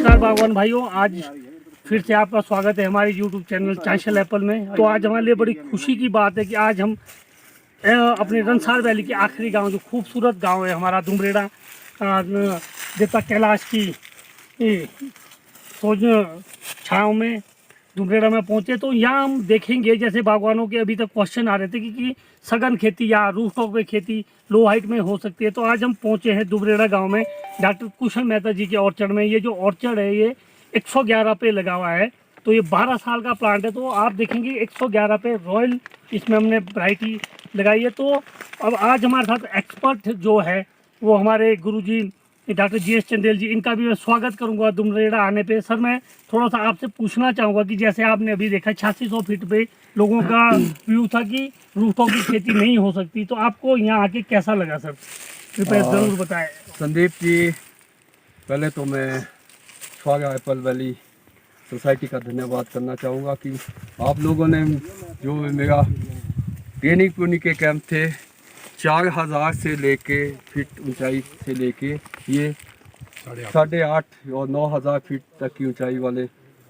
नमस्कार बागवान भाइयों, आज फिर से आपका स्वागत है हमारे YouTube चैनल चांशल एप्पल में। तो आज हमारे लिए बड़ी खुशी की बात है कि आज हम अपने रनसार वैली के आखिरी गांव, जो खूबसूरत गांव है हमारा दुमरेड़ा, देवता कैलाश की सोच छाँव में दुमरेड़ा में पहुंचे। तो यहाँ हम देखेंगे, जैसे बागवानों के अभी तक क्वेश्चन आ रहे थे कि सघन खेती या रूफटॉप पे खेती लो हाइट में हो सकती है। तो आज हम पहुंचे हैं दुमरेड़ा गांव में, डॉक्टर कुशल मेहता जी के ऑर्चर्ड में। ये जो ऑर्चर्ड है ये 111 पे लगा हुआ है। तो ये 12 साल का प्लांट है। तो आप देखेंगे 111 पे रॉयल इसमें हमने वैरायटी लगाई है। तो अब आज हमारे साथ एक्सपर्ट जो है वो हमारे गुरुजी डॉक्टर GS चंदेल जी, इनका भी मैं स्वागत करूंगा दुमरेड़ा आने पे। सर, मैं थोड़ा सा आपसे पूछना चाहूँगा कि जैसे आपने अभी देखा 8600 फीट पे लोगों का व्यू था कि रूफटॉप की खेती नहीं हो सकती, तो आपको यहाँ आके कैसा लगा सर? कृपया ज़रूर बताएं। संदीप जी, पहले तो मैं स्वागत एप्पल वैली सोसाइटी का धन्यवाद करना चाहूँगा कि आप लोगों ने जो मेरा ट्रेनिंग पूनी के कैंप थे 4000 से लेके फीट ऊंचाई से लेके ये 8.5 और 9000 फीट तक की ऊंचाई वाले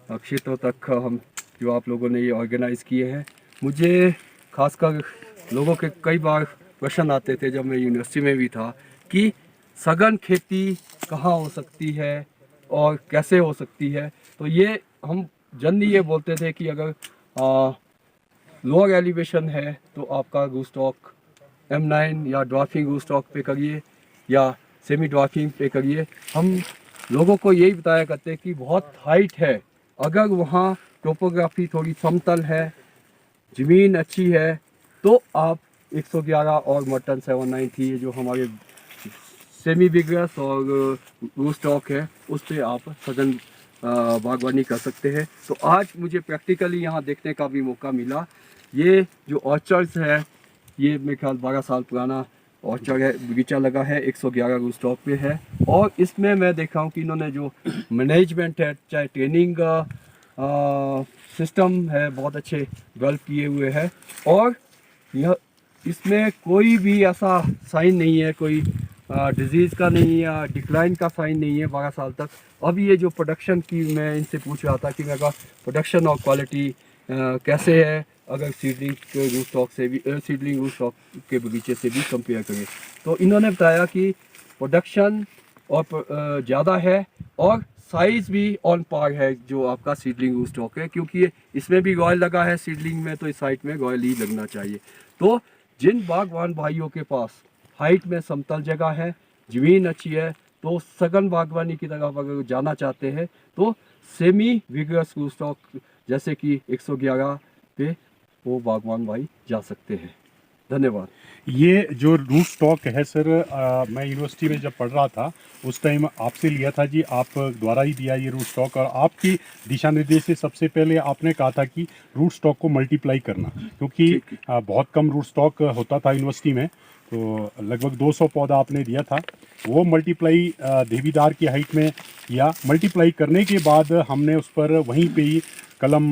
क्षेत्रों तक हम जो आप लोगों ने ये ऑर्गेनाइज़ किए हैं। मुझे खासकर लोगों के कई बार प्रश्न आते थे जब मैं यूनिवर्सिटी में भी था कि सघन खेती कहाँ हो सकती है और कैसे हो सकती है। तो ये हम जनरली ये बोलते थे कि अगर लोअर एलिवेशन है तो आपका रूस्टॉक M9 या ड्वार्फिंग रूस्टॉक पे करिए या सेमी ड्वार्फिंग पे करिए। हम लोगों को यही बताया करते हैं कि बहुत हाइट है, अगर वहाँ टोपोग्राफी थोड़ी समतल है, ज़मीन अच्छी है, तो आप 111 और मटन 793 जो हमारे सेमी बिगरस और रूस्टॉक है उस पर आप सघन बागवानी कर सकते हैं। तो आज मुझे प्रैक्टिकली यहाँ देखने का भी मौका मिला। ये जो ऑर्चर्ड्स है ये मेरे ख्याल 12 साल पुराना ऑर्चर्ड है, बगीचा लगा है, 111 रूस्टॉक पे है। और इसमें मैं देख रहा हूँ कि इन्होंने जो मैनेजमेंट है, चाहे ट्रेनिंग सिस्टम है, बहुत अच्छे डेवलप किए हुए हैं। और यह इसमें कोई भी ऐसा साइन नहीं है, कोई डिजीज़ का नहीं है या डिक्लाइन का साइन नहीं है 12 साल तक। अब ये जो प्रोडक्शन की मैं इनसे पूछ रहा था कि मेरा प्रोडक्शन और क्वालिटी कैसे है अगर सीडलिंग रूस्टॉक से भी सीडलिंग रूस्टॉक के बगीचे से भी कंपेयर करें, तो इन्होंने बताया कि प्रोडक्शन और ज़्यादा है और साइज़ भी ऑन पार है जो आपका सीडलिंग रूस्टॉक है, क्योंकि इसमें भी रॉयल लगा है सीडलिंग में, तो इस साइड में रॉयल ही लगना चाहिए। तो जिन बागवान भाइयों के पास हाइट में समतल जगह है, ज़मीन अच्छी है, तो सघन बागवानी की तरफ अगर जाना चाहते हैं तो सेमी विगरस रूस्टॉक जैसे कि 111 पे वो बागवान भाई जा सकते हैं। धन्यवाद। ये जो रूट स्टॉक है सर, मैं यूनिवर्सिटी में जब पढ़ रहा था उस टाइम आपसे लिया था जी, आप द्वारा ही दिया ये रूट स्टॉक। और आपकी दिशा निर्देश से सबसे पहले आपने कहा था कि रूट स्टॉक को मल्टीप्लाई करना, क्योंकि बहुत कम रूट स्टॉक होता था यूनिवर्सिटी में। तो लगभग 200 पौधा आपने दिया था, वो मल्टीप्लाई देवीदार की हाइट में किया। मल्टीप्लाई करने के बाद हमने उस पर वहीं पे ही कलम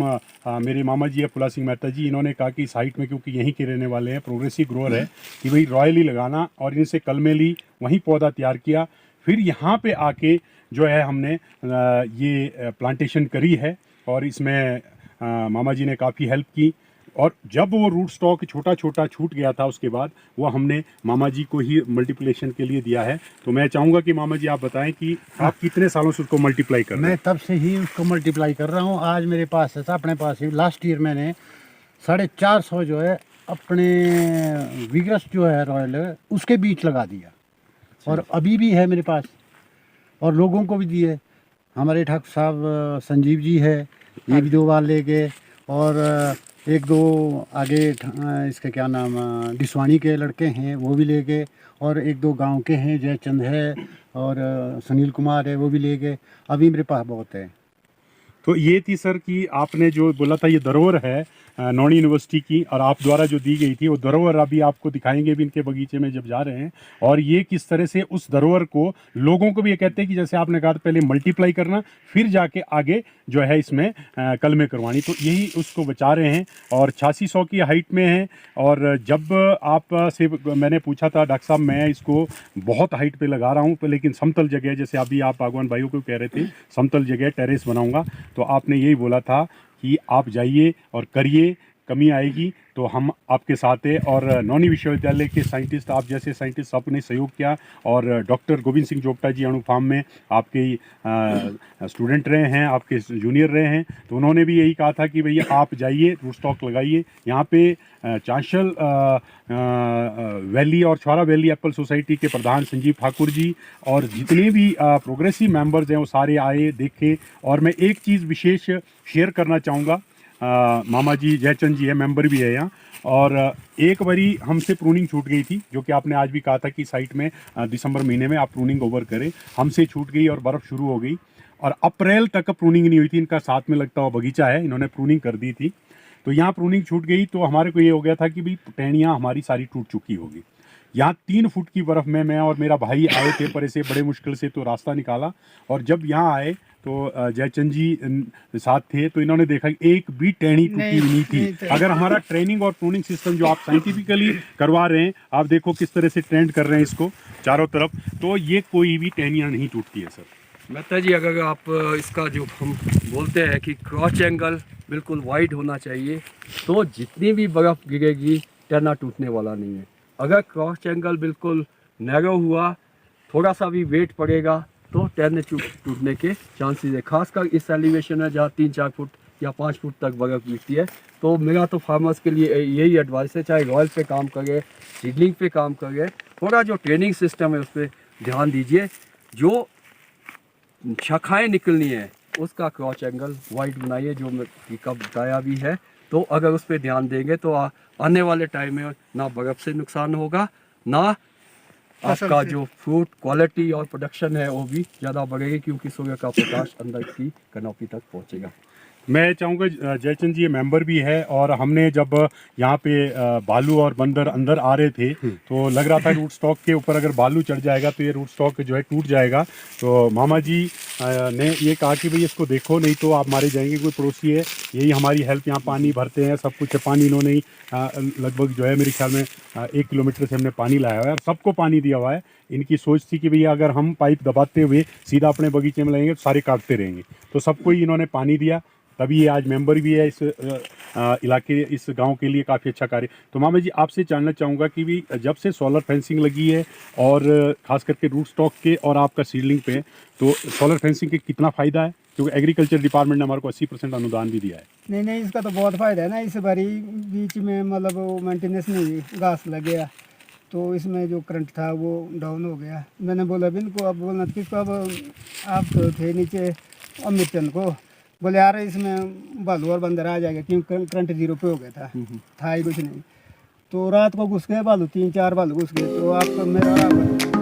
मेरे मामा जी है फुला सिंह मेहता जी, इन्होंने कहा कि इस हाइट में, क्योंकि यहीं के रहने वाले हैं, प्रोग्रेसिव ग्रोअर है, कि भाई रॉयल ही लगाना। और इनसे कल में ली, वहीं पौधा तैयार किया। फिर यहाँ पे आके जो है हमने ये प्लांटेशन करी है और इसमें मामा जी ने काफ़ी हेल्प की। और जब वो रूट स्टॉक छोटा छोटा छूट गया था उसके बाद वो हमने मामा जी को ही मल्टीप्लिकेशन के लिए दिया है। तो मैं चाहूँगा कि मामा जी आप बताएं कि आप कितने सालों से उसको मल्टीप्लाई कर रहे हैं? मैं तब से ही उसको मल्टीप्लाई कर रहा हूँ। आज मेरे पास था, अपने पास ही लास्ट ईयर मैंने 450 जो है अपने विगरस जो है रॉयल उसके बीच लगा दिया, और अभी भी है मेरे पास और लोगों को भी दिए। हमारे ठाकुर साहब संजीव जी है, ये भी 2 बार ले गए, और 1-2 आगे इसका क्या नाम डिसवानी के लड़के हैं वो भी ले गए, और 1-2 गांव के हैं, जयचंद है और सुनील कुमार है, वो भी ले गए। अभी मेरे पास बहुत है। तो ये थी सर कि आपने जो बोला था ये धरोहर है, नौणी यूनिवर्सिटी की और आप द्वारा जो दी गई थी, वो धरोहर अभी आपको दिखाएंगे भी इनके बगीचे में जब जा रहे हैं। और ये किस तरह से उस धरोहर को लोगों को भी ये कहते हैं कि जैसे आपने कहा था पहले मल्टीप्लाई करना, फिर जाके आगे जो है इसमें कलमे करवानी, तो यही उसको बचा रहे हैं। और 8600 की हाइट में है। और जब आप से मैंने पूछा था डॉक्टर साहब मैं इसको बहुत हाइट पे लगा रहा हूँ, लेकिन समतल जगह, जैसे अभी आप बागवान भाइयों को कह रहे थे समतल जगह टेरेस बनाऊंगा, तो आपने यही बोला था कि आप जाइए और करिए, कमी आएगी तो हम आपके साथ हैं। और नौनी विश्वविद्यालय के साइंटिस्ट, आप जैसे साइंटिस्ट सबने सहयोग किया। और डॉक्टर गोविंद सिंह जोगटा जी अणु फार्म में आपके स्टूडेंट रहे हैं, आपके जूनियर रहे हैं, तो उन्होंने भी यही कहा था कि भैया आप जाइए, रूट स्टॉक लगाइए। यहाँ पे चांशल वैली और छुआरा वैली एप्पल सोसाइटी के प्रधान संजीव ठाकुर जी और जितने भी प्रोग्रेसिव मेंबर्स हैं वो सारे आए, देखे। और मैं एक चीज़ विशेष शेयर करना चाहूँगा, मामा जी जयचंद जी है, मेंबर भी है यहाँ। और एक बारी हमसे प्रूनिंग छूट गई थी, जो कि आपने आज भी कहा था कि साइट में दिसंबर महीने में आप प्रूनिंग ओवर करें, हमसे छूट गई और बर्फ़ शुरू हो गई और अप्रैल तक प्रूनिंग नहीं हुई थी। इनका साथ में लगता हुआ बगीचा है, इन्होंने प्रूनिंग कर दी थी, तो यहाँ प्रूनिंग छूट गई। तो हमारे को ये हो गया था कि भाई टहनियाँ हमारी सारी टूट चुकी होगी। यहाँ 3 फुट की बर्फ़ में मैं और मेरा भाई आए थे पर से बड़े मुश्किल से तो रास्ता निकाला। और जब यहाँ आए तो जयचंद जी साथ थे, तो इन्होंने देखा कि एक भी टहनी टूटी हुई नहीं थी। अगर हमारा ट्रेनिंग और प्रूनिंग सिस्टम जो आप साइंटिफिकली करवा रहे हैं, आप देखो किस तरह से ट्रेंड कर रहे हैं इसको चारों तरफ, तो ये कोई भी टहनियाँ नहीं टूटती है सर। मेहता जी, अगर आप इसका जो हम बोलते हैं कि क्रॉच एंगल बिल्कुल वाइड होना चाहिए, तो जितनी भी बर्फ़ गिरेगी टहना टूटने वाला नहीं है। अगर क्रॉच एंगल बिल्कुल नैरो हुआ, थोड़ा सा भी वेट पड़ेगा तो टहने टूटने के चांसेस है। खासकर इस एलिवेशन में जहाँ 3-4 फुट या 5 फुट तक बर्फ़ गिरती है। तो मेरा तो फार्मर्स के लिए यही एडवाइस है, चाहे रॉयल पे काम करे, सीडलिंग पे काम करे, थोड़ा जो ट्रेनिंग सिस्टम है उस पर ध्यान दीजिए। जो शाखाएँ निकलनी है उसका क्रॉच एंगल वाइड बनाइए, जो मैं कब बताया भी है। तो अगर उस पर ध्यान देंगे तो आने वाले टाइम में ना बर्फ़ से नुकसान होगा, ना आपका जो फ्रूट क्वालिटी और प्रोडक्शन है वो भी ज़्यादा बढ़ेगी, क्योंकि सूर्य का प्रकाश अंदर की कैनोपी तक पहुंचेगा। मैं चाहूँगा जयचंद जी ये मेंबर भी है, और हमने जब यहाँ पे बालू और बंदर अंदर आ रहे थे तो लग रहा था रूट स्टॉक के ऊपर अगर बालू चढ़ जाएगा तो ये रूट स्टॉक जो है टूट जाएगा। तो मामा जी ने ये कहा कि भाई इसको देखो, नहीं तो आप मारे जाएंगे। कोई पड़ोसी है, यही हमारी हेल्प, यहाँ पानी भरते हैं, सब कुछ है, पानी इन्होंने ही लगभग जो है मेरे ख्याल में 1 किलोमीटर से हमने पानी लाया हुआ है और सबको पानी दिया हुआ है। इनकी सोच थी कि भैया अगर हम पाइप दबाते हुए सीधा अपने बगीचे में लगाएंगे तो सारे काटते रहेंगे, तो सबको ही इन्होंने पानी दिया, तभी ये आज मेंबर भी है इस इलाके, इस गांव के लिए काफ़ी अच्छा कार्य। तो मामा जी आपसे जानना चाहूँगा कि भी जब से सोलर फेंसिंग लगी है और ख़ास करके रूट स्टॉक के और आपका सीडलिंग पे, तो सोलर फेंसिंग के कितना फ़ायदा है? क्योंकि एग्रीकल्चर डिपार्टमेंट ने हमारे को 80% अनुदान भी दिया है। नहीं, इसका तो बहुत फ़ायदा है ना। इस बारी बीच में मतलब वो मेंटेनेंस नहीं हुई, घास लग गया, तो इसमें जो करंट था वो डाउन हो गया। मैंने बोला भी इनको, अब बोलना किसको, अब आप तो थे नीचे अमितन को, बोले यार इसमें बालू और बंदर आ जाएगा, क्योंकि करंट 0 पे हो गया था ही कुछ नहीं। तो रात को घुस गए बालू, 3-4 बालू घुस गए। तो आप मेरा